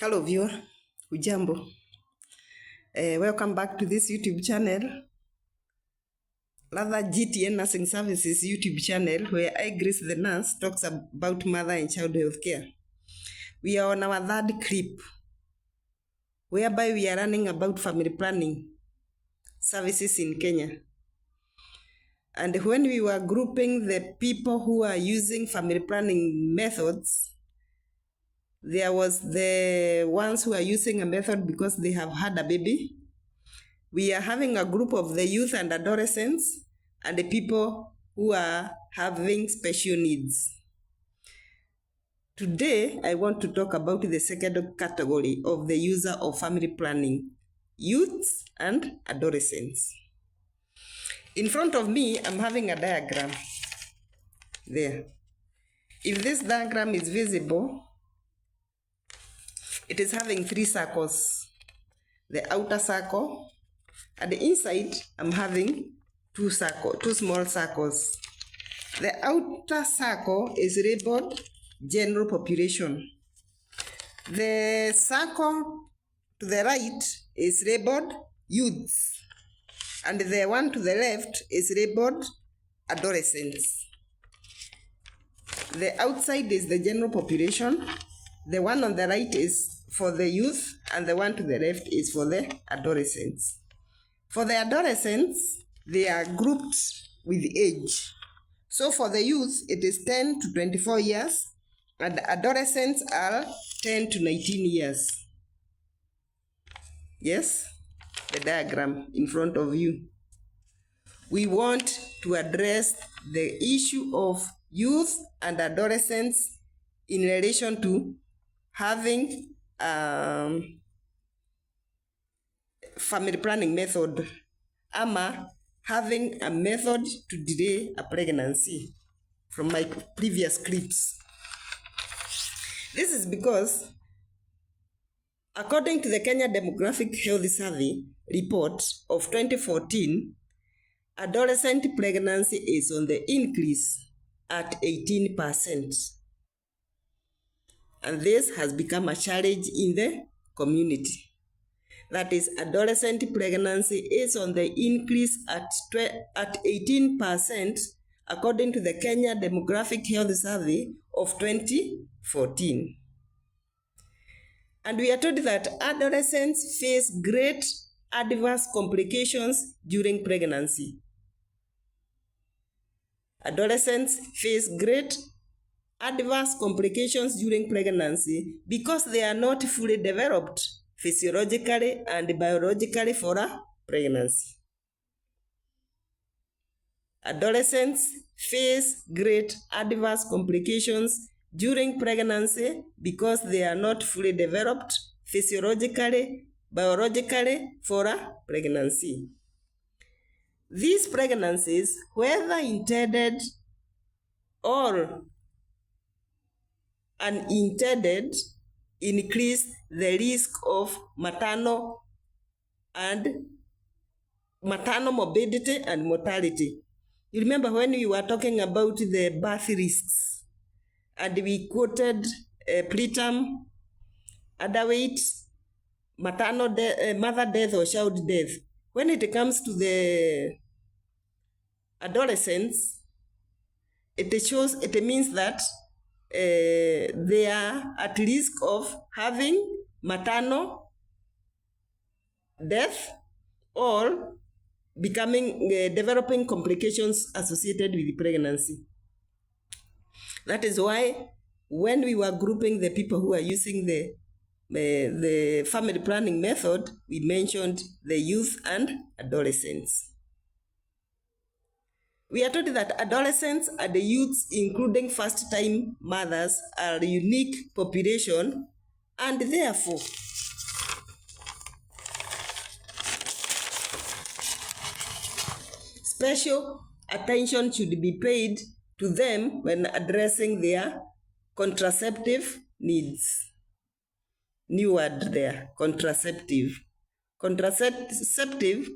Hello viewer, ujambo. Welcome back to this YouTube channel, rather GTN Nursing Services YouTube channel, where I, Grace the nurse, talks about mother and child health care. We are on our third clip, whereby we are learning about family planning services in Kenya. And when we were grouping the people who are using family planning methods, there was the ones who are using a method because they have had a baby. We are having a group of the youth and adolescents and the people who are having special needs. Today, I want to talk about the second category of the user of family planning, youths and adolescents. In front of me, I'm having a diagram there. If this diagram is visible, it is having three circles. The outer circle, and the inside, I'm having two small circles. The outer circle is labeled general population. The circle to the right is labeled youths, and the one to the left is labeled adolescents. The outside is the general population. The one on the right is for the youth, and the one to the left is for the adolescents. For the adolescents, they are grouped with age. So for the youth, it is 10 to 24 years, and the adolescents are 10 to 19 years. Yes, the diagram in front of you. We want to address the issue of youth and adolescents in relation to having family planning method, ama having a method to delay a pregnancy from my previous clips. This is because, according to the Kenya Demographic Health Survey report of 2014, adolescent pregnancy is on the increase at 18%. And this has become a challenge in the community. That is, adolescent pregnancy is on the increase at 18%, according to the Kenya Demographic Health Survey of 2014. And we are told that adolescents face great adverse complications during pregnancy. Adolescents face great adverse complications during pregnancy because they are not fully developed physiologically and biologically for a pregnancy. Adolescents face great adverse complications during pregnancy because they are not fully developed physiologically, biologically for a pregnancy. These pregnancies, whether intended or unintended, increase the risk of maternal morbidity and mortality. You remember when we were talking about the birth risks, and we quoted preterm, underweight, mother death or child death. When it comes to the adolescents, it means that they are at risk of having maternal death or developing complications associated with pregnancy. That is why when we were grouping the people who are using the family planning method, we mentioned the youth and adolescents. We are told that adolescents and the youths, including first-time mothers, are a unique population, and therefore special attention should be paid to them when addressing their contraceptive needs. New word there, contraceptive. Contraceptive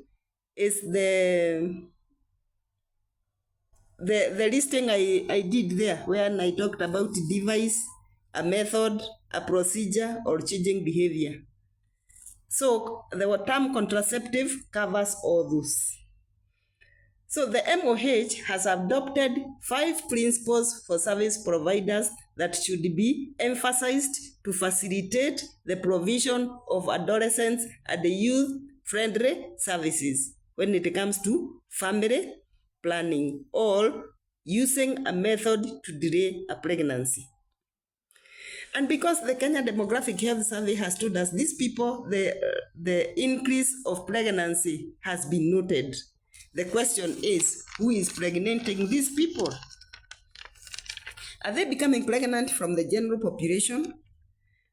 is the listing I did there, when I talked about device a method, a procedure, or changing behavior. So the term contraceptive covers all those. So the MOH has adopted 5 principles for service providers that should be emphasized to facilitate the provision of adolescents and youth-friendly services when it comes to family planning or using a method to delay a pregnancy. And because the Kenya Demographic Health Survey has told us these people, the increase of pregnancy has been noted. The question is, who is pregnanting these people? Are they becoming pregnant from the general population?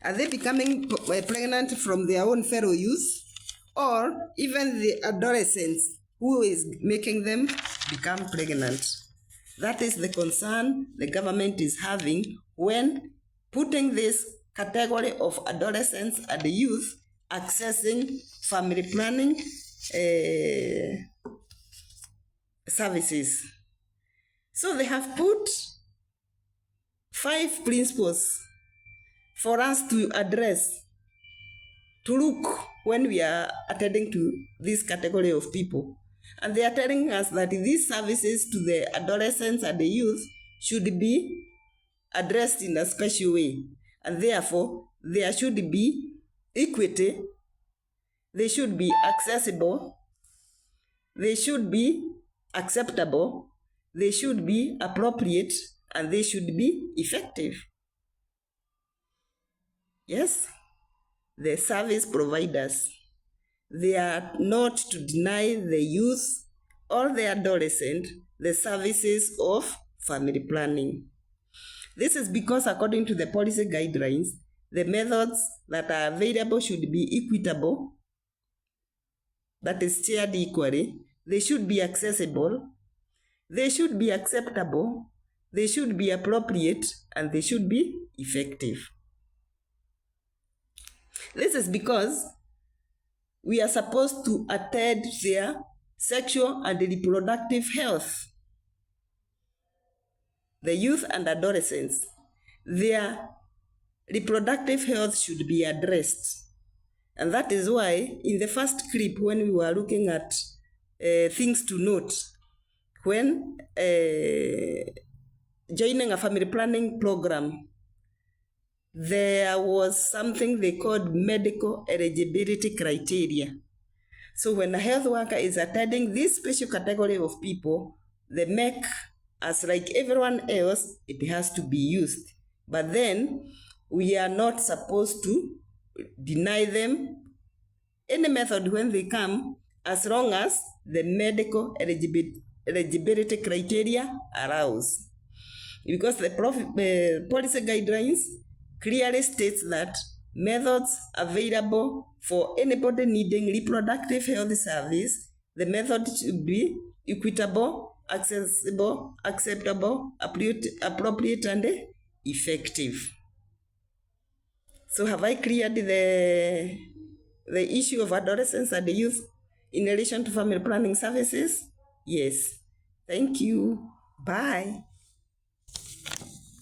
Are they becoming pregnant from their own fellow youth? Or even the adolescents, who is making them become pregnant? That is the concern the government is having when putting this category of adolescents and youth accessing family planning services. So they have put 5 principles for us to address, to look when we are attending to this category of people. And they are telling us that these services to the adolescents and the youth should be addressed in a special way. And therefore, there should be equity, they should be accessible, they should be acceptable, they should be appropriate, and they should be effective. Yes, the service providers, they are not to deny the youth or the adolescent the services of family planning. This is because according to the policy guidelines, the methods that are available should be equitable, that is shared equally, they should be accessible, they should be acceptable, they should be appropriate, and they should be effective. This is because we are supposed to attend their sexual and reproductive health. The youth and adolescents, their reproductive health should be addressed. And that is why in the first clip when we were looking at things to note, when joining a family planning program, there was something they called medical eligibility criteria. So when a health worker is attending this special category of people, they make, as like everyone else, it has to be used. But then we are not supposed to deny them any method when they come, as long as the medical eligibility criteria allows. Because the policy guidelines clearly states that methods available for anybody needing reproductive health service, the method should be equitable, accessible, acceptable, appropriate, and effective. So have I cleared the issue of adolescents and the youth in relation to family planning services? Yes. Thank you. Bye.